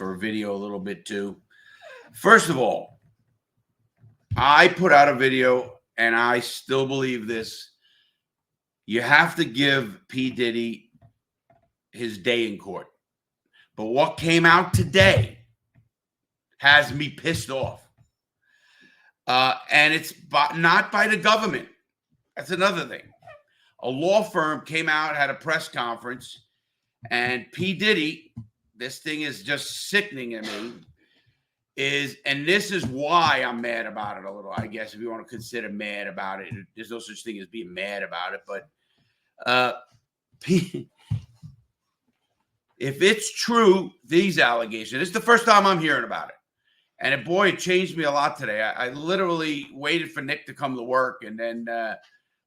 for a video a little bit too. First of all, I put out a video, and I still believe this. You have to give P. Diddy his day in court. But what came out today has me pissed off. And it's not by the government. That's another thing. A law firm came out, had a press conference, and P. Diddy, this thing is just sickening at me, and this is why I'm mad about it a little, I guess, if you want to consider mad about it. There's no such thing as being mad about it, but if it's true, these allegations, this is the first time I'm hearing about it. And boy, it changed me a lot today. I literally waited for Nick to come to work, and then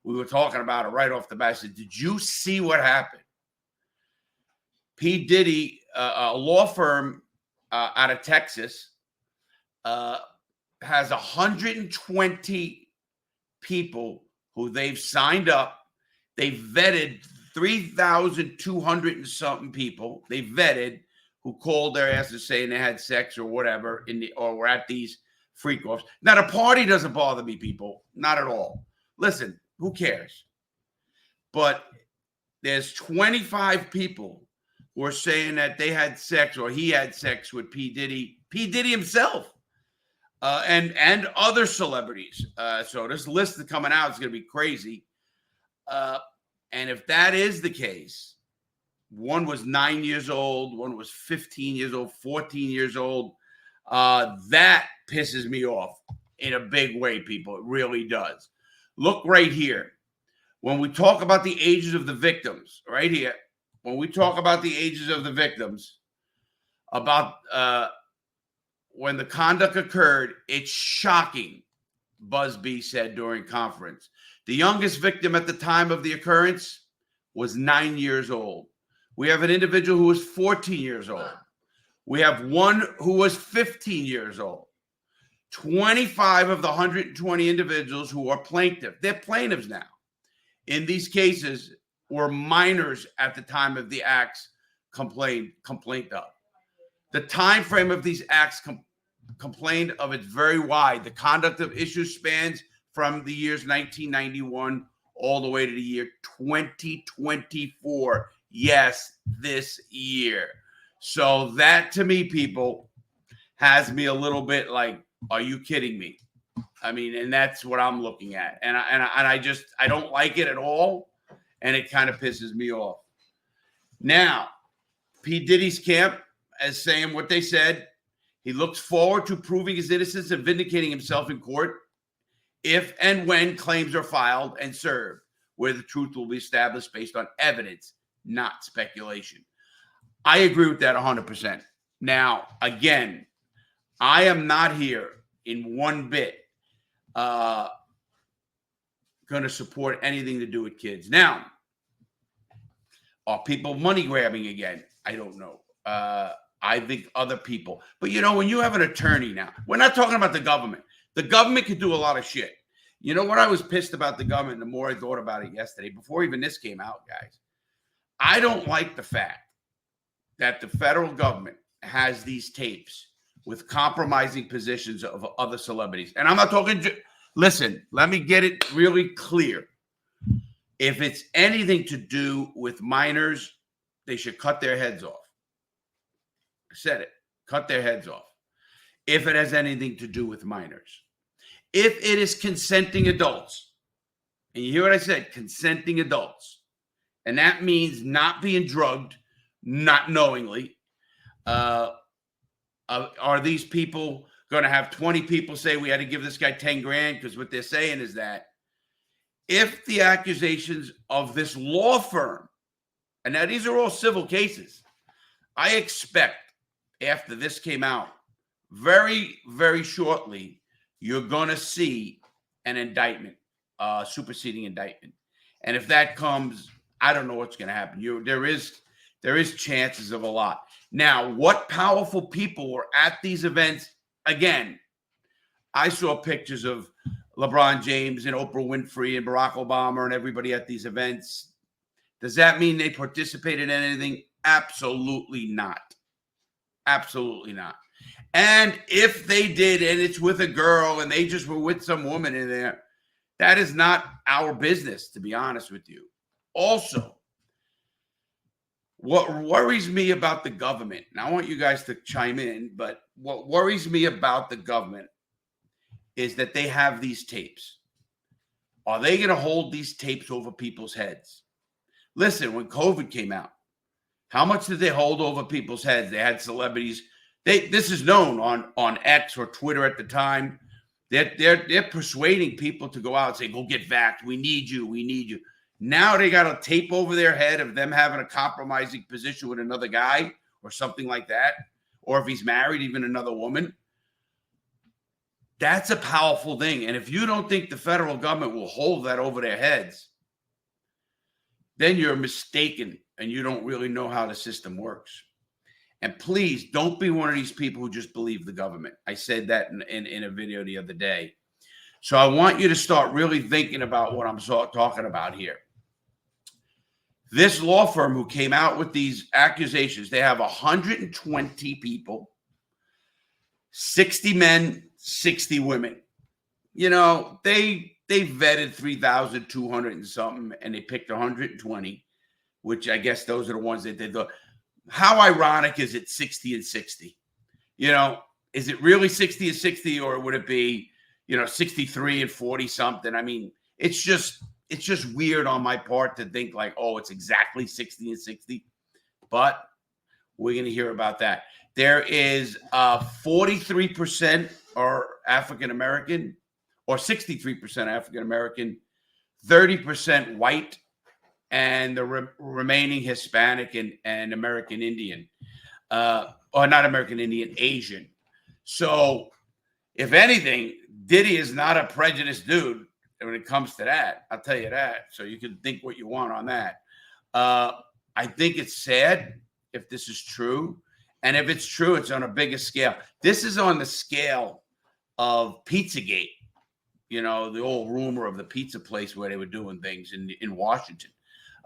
we were talking about it right off the bat. I said, did you see what happened? P. Diddy, a law firm out of Texas, has 120 people who they've signed up. They vetted 3,200 and something people. They vetted who called their asses saying they had sex or whatever or were at these freak offs. Now, the party doesn't bother me, people. Not at all. Listen, who cares? But there's 25 people who are saying that they had sex or he had sex with P. Diddy himself, and other celebrities. So this list is coming out is going to be crazy. And if that is the case, one was 9 years old, one was 15 years old, 14 years old. That pisses me off in a big way, people. It really does. Look right here. When we talk about the ages of the victims, right here, when we talk about the ages of the victims, about when the conduct occurred, it's shocking, Busby said during conference. The youngest victim at the time of the occurrence was 9 years old. We have an individual who was 14 years old. We have one who was 15 years old. 25 of the 120 individuals who are plaintiffs, they're plaintiffs now, in these cases were minors at the time of the acts complained of. The time frame of these acts complained of is very wide. The conduct of issues spans from the years 1991 all the way to the year 2024. Yes, this year. So that, to me, people, has me a little bit like, are you kidding me? I mean, and that's what I'm looking at. And I don't like it at all. And it kind of pisses me off. Now, P. Diddy's camp is saying what they said. He looks forward to proving his innocence and vindicating himself in court if and when claims are filed and served, where the truth will be established based on evidence, not speculation. I agree with that 100%. Now, again, I am not here in one bit going to support anything to do with kids. Now, are people money grabbing again? I don't know. I think other people. But, when you have an attorney now, we're not talking about the government. The government could do a lot of shit. You know what? I was pissed about the government the more I thought about it yesterday, before even this came out, guys. I don't like the fact that the federal government has these tapes with compromising positions of other celebrities. And I'm not talking, listen, let me get it really clear. If it's anything to do with minors, they should cut their heads off. I said it, cut their heads off. If it has anything to do with minors. If it is consenting adults, and you hear what I said, consenting adults, and that means not being drugged, not knowingly. Are these people going to have 20 people say we had to give this guy 10 grand? Because what they're saying is that if the accusations of this law firm, and now these are all civil cases, I expect after this came out, very, very shortly, you're going to see an indictment, superseding indictment. And if that comes, I don't know what's going to happen. There is chances of a lot. Now, what powerful people were at these events? Again, I saw pictures of LeBron James and Oprah Winfrey and Barack Obama and everybody at these events. Does that mean they participated in anything? Absolutely not. Absolutely not. And if they did, and it's with a girl and they just were with some woman in there, that is not our business, to be honest with you. Also, what worries me about the government, and I want you guys to chime in, but what worries me about the government is that they have these tapes. Are they going to hold these tapes over people's heads? Listen, when COVID came out, how much did they hold over people's heads? They had celebrities. This is known on X or Twitter at the time. They're persuading people to go out and say, go get vaxxed. We need you. We need you. Now they got a tape over their head of them having a compromising position with another guy or something like that. Or if he's married, even another woman. That's a powerful thing. And if you don't think the federal government will hold that over their heads, then you're mistaken and you don't really know how the system works. And please don't be one of these people who just believe the government. I said that in a video the other day. So I want you to start really thinking about what I'm talking about here. This law firm who came out with these accusations, they have 120 people, 60 men, 60 women. You know, they vetted 3,200 and something, and they picked 120, which I guess those are the ones that did. How ironic is it 60 and 60? You know, is it really 60 and 60, or would it be, 63 and 40 something? I mean, it's just weird on my part to think like, oh, it's exactly 60 and 60. But we're going to hear about that. There is 43% are African American, or 63% African American, 30% white, and the remaining Hispanic and American Indian, or not American Indian, Asian. So if anything, Diddy is not a prejudiced dude when it comes to that. I'll tell you that. So you can think what you want on that. I think it's sad if this is true. And if it's true, it's on a bigger scale. This is on the scale of Pizzagate, the old rumor of the pizza place where they were doing things in Washington.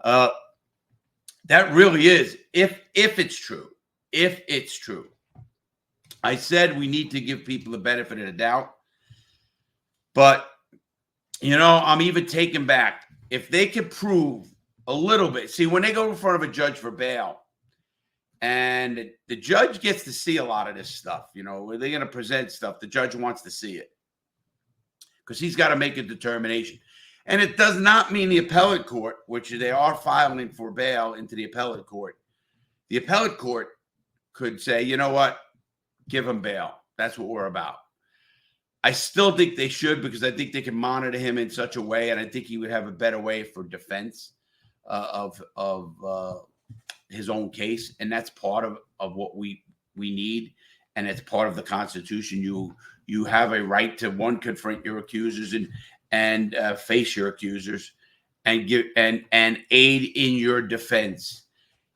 That really is, if it's true. If it's true. I said we need to give people the benefit of the doubt. But, I'm even taken back. If they could prove a little bit. See, when they go in front of a judge for bail, and the judge gets to see a lot of this stuff, where they're going to present stuff, the judge wants to see it because he's got to make a determination. And it does not mean the appellate court, which they are filing for bail into the appellate court. The appellate court could say, you know what, give him bail. That's what we're about. I still think they should, because I think they can monitor him in such a way, and I think he would have a better way for defense of his own case, and that's part of what we need, and it's part of the Constitution. You have a right to, one, confront your accusers and face your accusers and give and aid in your defense.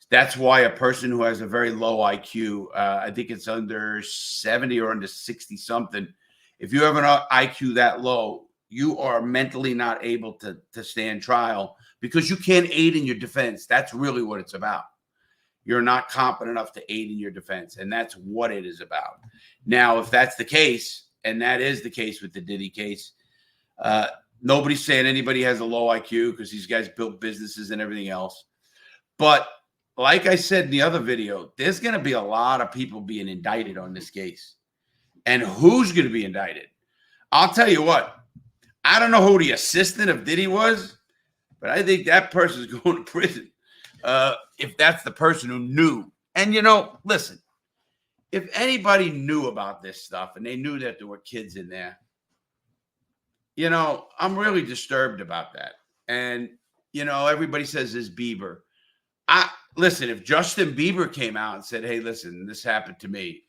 That's why a person who has a very low IQ, I think it's under 70 or under 60 something, if you have an IQ that low, you are mentally not able to stand trial because you can't aid in your defense. That's really what it's about. You're not competent enough to aid in your defense, and that's what it is about. Now, if that's the case, and that is the case with the Diddy case, nobody's saying anybody has a low IQ because these guys built businesses and everything else. But like I said in the other video, there's going to be a lot of people being indicted on this case. And who's going to be indicted? I'll tell you what. I don't know who the assistant of Diddy was, but I think that person's going to prison. If that's the person who knew. And, listen, if anybody knew about this stuff and they knew that there were kids in there, I'm really disturbed about that. And, everybody says this Bieber. Listen, if Justin Bieber came out and said, hey, listen, this happened to me.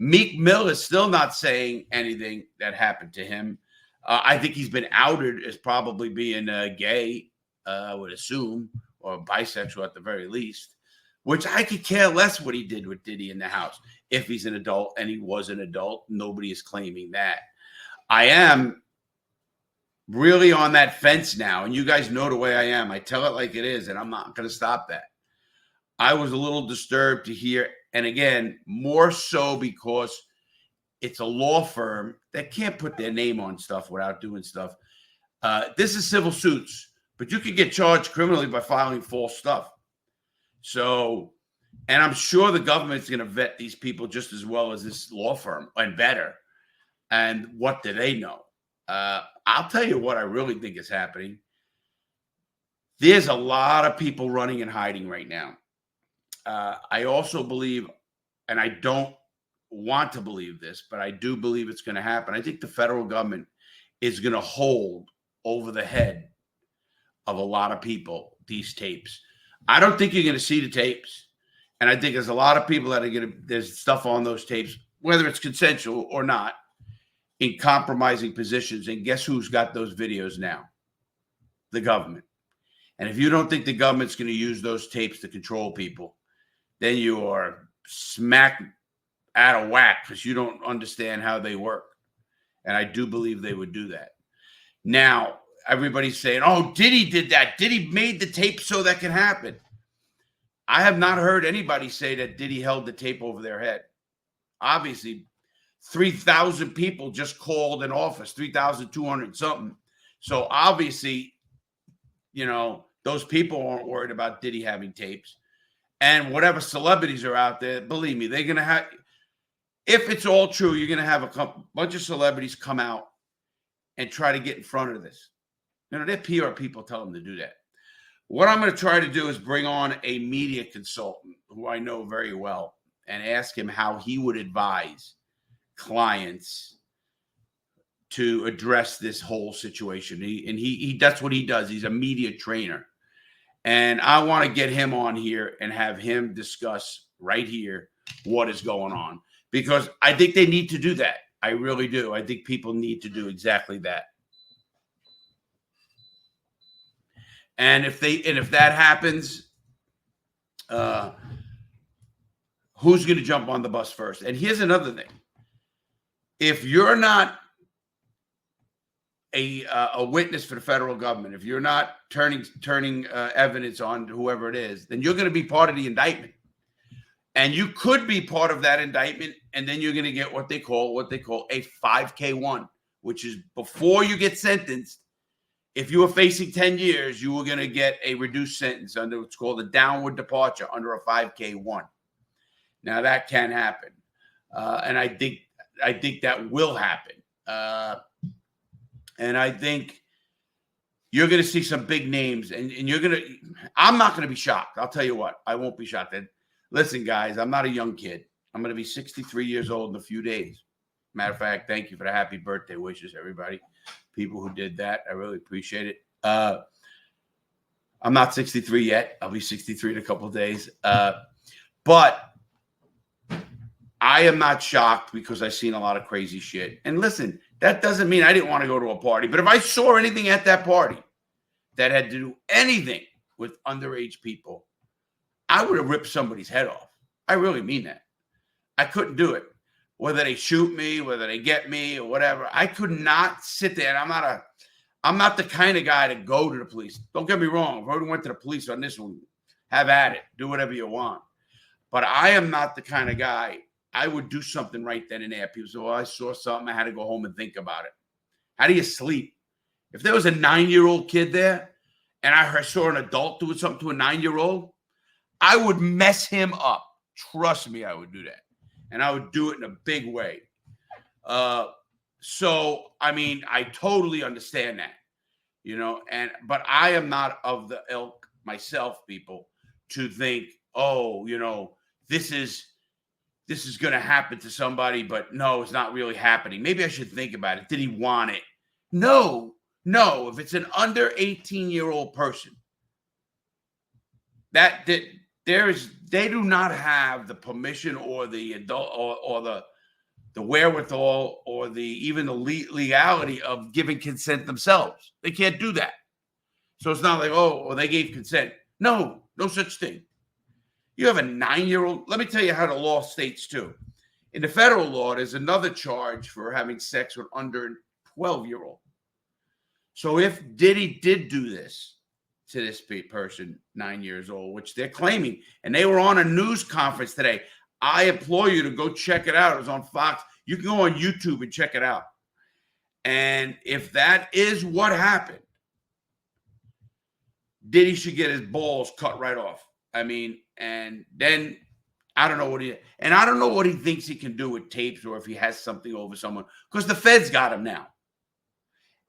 Meek Mill is still not saying anything that happened to him. I think he's been outed as probably being gay, I would assume, or bisexual at the very least, which I could care less what he did with Diddy in the house. If he's an adult, and he was an adult, nobody is claiming that. I am really on that fence now, and you guys know the way I am. I tell it like it is, and I'm not going to stop that. I was a little disturbed to hear And again, more so because it's a law firm that can't put their name on stuff without doing stuff. This is civil suits, but you could get charged criminally by filing false stuff. So, and I'm sure the government's going to vet these people just as well as this law firm and better. And what do they know? I'll tell you what I really think is happening. There's a lot of people running and hiding right now. I also believe, and I don't want to believe this, but I do believe it's going to happen. I think the federal government is going to hold over the head of a lot of people these tapes. I don't think you're going to see the tapes. And I think there's a lot of people that are going to, there's stuff on those tapes, whether it's consensual or not, in compromising positions. And guess who's got those videos now? The government. And if you don't think the government's going to use those tapes to control people, then you are smack out of whack because you don't understand how they work. And I do believe they would do that. Now, everybody's saying, oh, Diddy did that. Diddy made the tape so that can happen. I have not heard anybody say that Diddy held the tape over their head. Obviously, 3,000 people just called an office, 3,200 something. So obviously, you know, those people aren't worried about Diddy having tapes. And whatever celebrities are out there, believe me, they're going to have, if it's all true, you're going to have a bunch of celebrities come out and try to get in front of this. You know, their PR people tell them to do that. What I'm going to try to do is bring on a media consultant who I know very well and ask him how he would advise clients to address this whole situation. He that's what he does. He's a media trainer. And I want to get him on here and have him discuss right here what is going on, because I think they need to do that. I really do. I think people need to do exactly that. And if that happens, who's going to jump on the bus first? And here's another thing. If you're not a witness for the federal government, if you're not turning evidence on whoever it is, then you're going to be part of the indictment. And you could be part of that indictment, and then you're going to get what they call a 5K1, which is before you get sentenced. If you were facing 10 years, you were going to get a reduced sentence under what's called a downward departure under a 5K1. Now that can happen, and I think that will happen. And I think you're going to see some big names, and you're going to. I'm not going to be shocked. I'll tell you what, I won't be shocked. And listen, guys, I'm not a young kid. I'm going to be 63 years old in a few days. Matter of fact, thank you for the happy birthday wishes, everybody. People who did that, I really appreciate it. I'm not 63 yet. I'll be 63 in a couple of days. But I am not shocked because I've seen a lot of crazy shit. And listen, that doesn't mean I didn't want to go to a party. But if I saw anything at that party that had to do anything with underage people, I would have ripped somebody's head off. I really mean that. I couldn't do it. Whether they shoot me, whether they get me or whatever, I could not sit there. And I'm not the kind of guy to go to the police. Don't get me wrong. If I went to the police on this one, have at it. Do whatever you want. But I am not the kind of guy. I would do something right then and there. People say, well, I saw something. I had to go home and think about it. How do you sleep? If there was a 9-year-old kid there and I saw an adult doing something to a 9-year-old, I would mess him up. Trust me, I would do that. And I would do it in a big way. So, I mean, I totally understand that, you know, but I am not of the ilk myself, people, to think, oh, you know, this is going to happen to somebody, but no, it's not really happening. Maybe I should think about it. Did he want it? No. If it's an under 18-year-old person, they do not have the permission or the adult or the wherewithal or even the legality of giving consent themselves. They can't do that. So it's not like, oh, well, they gave consent. No such thing. You have a 9-year-old. Let me tell you how the law states too. In the federal law, there's another charge for having sex with under 12-year-old. So if Diddy did do this to this person, 9 years old, which they're claiming, and they were on a news conference today. I implore you to go check it out. It was on Fox. You can go on YouTube and check it out. And if that is what happened, Diddy should get his balls cut right off. I mean, and then I don't know what he thinks he can do with tapes, or if he has something over someone, because the feds got him now.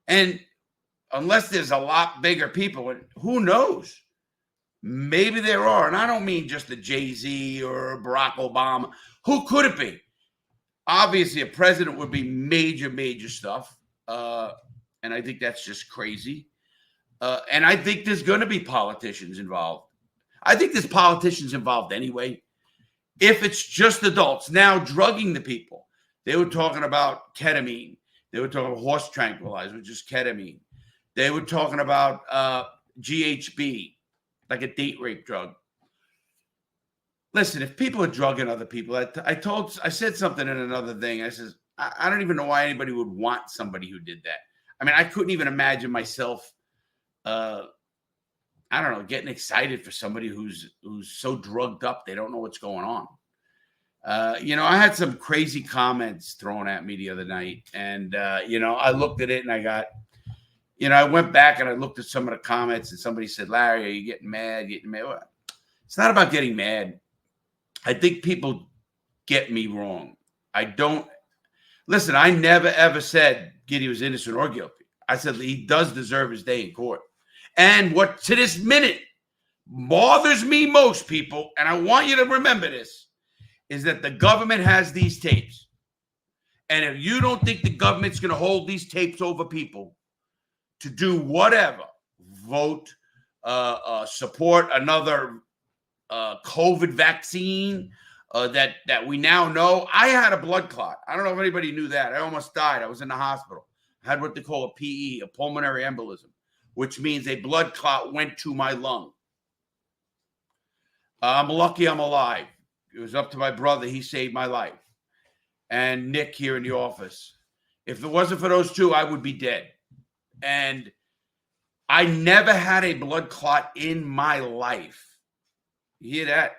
And unless there's a lot bigger people, and who knows? Maybe there are. And I don't mean just a Jay-Z or Barack Obama. Who could it be? Obviously, a president would be major, major stuff. And I think that's just crazy. And I think there's going to be politicians involved. I think there's politicians involved anyway. If it's just adults now drugging the people. They were talking about ketamine. They were talking about horse tranquilizer, which is ketamine. They were talking about GHB, like a date rape drug. Listen, if people are drugging other people, I said something in another thing. I says, I don't even know why anybody would want somebody who did that. I mean, I couldn't even imagine myself, I don't know, getting excited for somebody who's so drugged up they don't know what's going on. I had some crazy comments thrown at me the other night, and I looked at it and I got, I went back and I looked at some of the comments, and somebody said, "Larry, are you getting mad? Well, it's not about getting mad. I think people get me wrong. I don't listen. I never ever said Giddy was innocent or guilty. I said he does deserve his day in court. And what to this minute bothers me most, people, and I want you to remember this, is that the government has these tapes. And if you don't think the government's going to hold these tapes over people to do whatever, vote, support another COVID vaccine that we now know. I had a blood clot. I don't know if anybody knew that. I almost died. I was in the hospital. I had what they call a PE, a pulmonary embolism, which means a blood clot went to my lung. I'm lucky I'm alive. It was up to my brother. He saved my life. And Nick here in the office. If it wasn't for those two, I would be dead. And I never had a blood clot in my life. You hear that?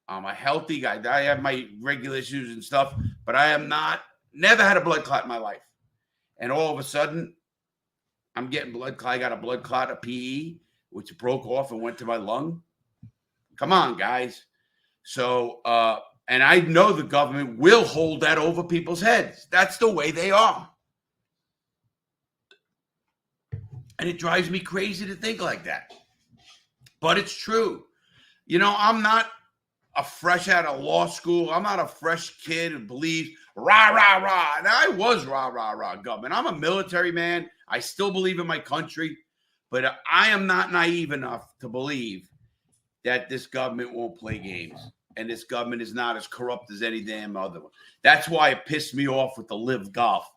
I'm a healthy guy. I have my regular issues and stuff, but I am never had a blood clot in my life. And all of a sudden, I'm getting blood clot. I got a blood clot, a PE, which broke off and went to my lung. Come on, guys. So, and I know the government will hold that over people's heads. That's the way they are. And it drives me crazy to think like that. But it's true. I'm not a fresh out of law school. I'm not a fresh kid who believes rah, rah, rah. And I was rah, rah, rah government. I'm a military man. I still believe in my country. But I am not naive enough to believe that this government won't play games. And this government is not as corrupt as any damn other one. That's why it pissed me off with the Live Golf.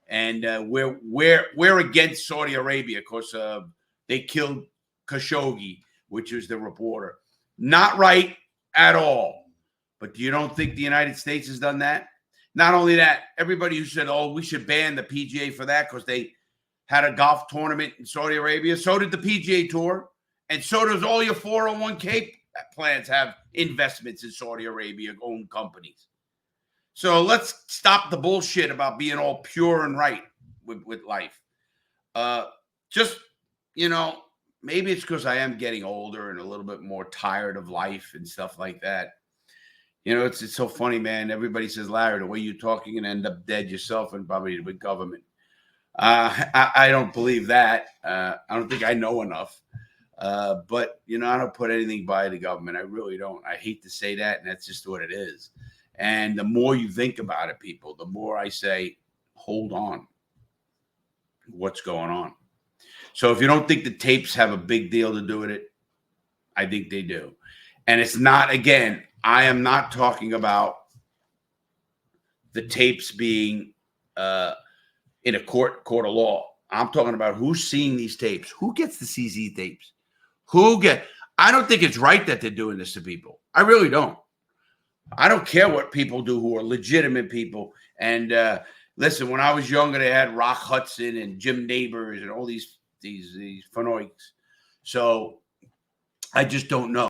And we're against Saudi Arabia because they killed Khashoggi, which was the reporter. Not right at all. But you don't think the United States has done that? Not only that, everybody who said, oh, we should ban the PGA for that because they had a golf tournament in Saudi Arabia. So did the PGA Tour. And so does all your 401k plans have investments in Saudi Arabia-owned companies. So let's stop the bullshit about being all pure and right with life. Maybe it's because I am getting older and a little bit more tired of life and stuff like that. It's so funny, man. Everybody says, Larry, the way you're talking, you're going to end up dead yourself and probably with government. I don't believe that. I don't think I know enough. But I don't put anything by the government. I really don't. I hate to say that, and that's just what it is. And the more you think about it, people, the more I say, hold on. What's going on? So if you don't think the tapes have a big deal to do with it, I think they do. And it's not, again, I am not talking about the tapes being in a court of law. I'm talking about who's seeing these tapes. Who gets to see these tapes? I don't think it's right that they're doing this to people. I really don't. I don't care what people do who are legitimate people. And listen, when I was younger, they had Rock Hudson and Jim Neighbors and all these phenoics. So I just don't know.